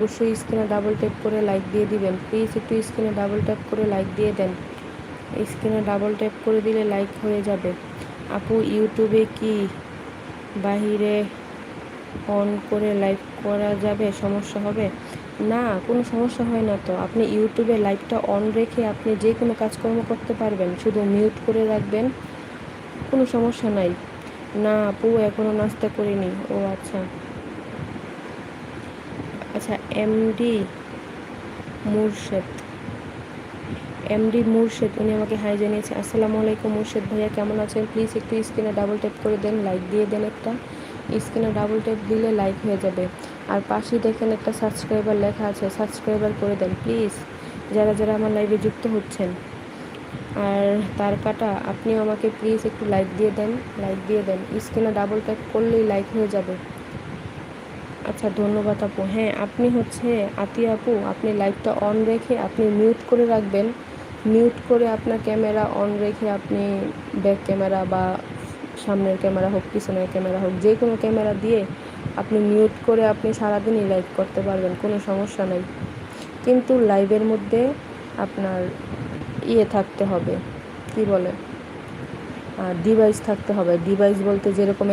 অবশ্যই স্ক্রিনে double tap করে লাইক দিয়ে দিবেন। প্লিজ একটু স্ক্রিনে ডাবল ট্যাপ করে লাইক দিয়ে দেন। স্ক্রিনে ডাবল ট্যাপ করে দিলে লাইক হয়ে যাবে। আপু ইউটিউবে কি বাহিরে অন করে লাইভ করা যাবে, সমস্যা হবে? না, কোনো সমস্যা হয় না তো। আপনি ইউটিউবে লাইভটা অন রেখে আপনি যে কোনো কাজকর্ম করতে পারবেন, শুধু মিউট করে রাখবেন, কোনো সমস্যা নাই। না আপু এখনও নাস্তা করিনি। ও আচ্ছা আচ্ছা। এমডি মুর্শেদ উনি আমাকে হাই জানিয়েছে। আসসালামু আলাইকুম মুর্শেদ ভাইয়া, কেমন আছেন? প্লিজ একটু স্ক্রিনে ডাবল ট্যাপ করে দেন, লাইক দিয়ে দেন। একটা স্ক্রিনে ডাবল ট্যাপ দিলে লাইক হয়ে যাবে। আর পাশেই দেখেন একটা সাবস্ক্রাইবার লেখা আছে, সাবস্ক্রাইবার করে দেন প্লিজ, যারা যারা আমার লাইভে যুক্ত হচ্ছেন। আর তার কাটা আপনিও আমাকে প্লিজ একটু লাইক দিয়ে দেন, লাইক দিয়ে দেন। স্ক্রিনে ডাবল ট্যাপ করলেই লাইক হয়ে যাবে। আচ্ছা ধন্যবাদ আপু। হ্যাঁ আপনি আতিয়া আপু, আপনি লাইভটা অন রেখে আপনি মিউট করে রাখবেন। মিউট করে আপনার ক্যামেরা অন রেখে আপনি ব্যাক ক্যামেরা বা সামনের ক্যামেরা হোক, পিছনের ক্যামেরা হোক, যে কোনো ক্যামেরা দিয়ে আপনি মিউট করে আপনি সারাদিনই লাইভ করতে পারবেন, কোনো সমস্যা নেই। কিন্তু লাইভের মধ্যে আপনার থাকতে হবে, কি বলে, ডিভাইস থাকতে হবে। ডিভাইস বলতে যেরকম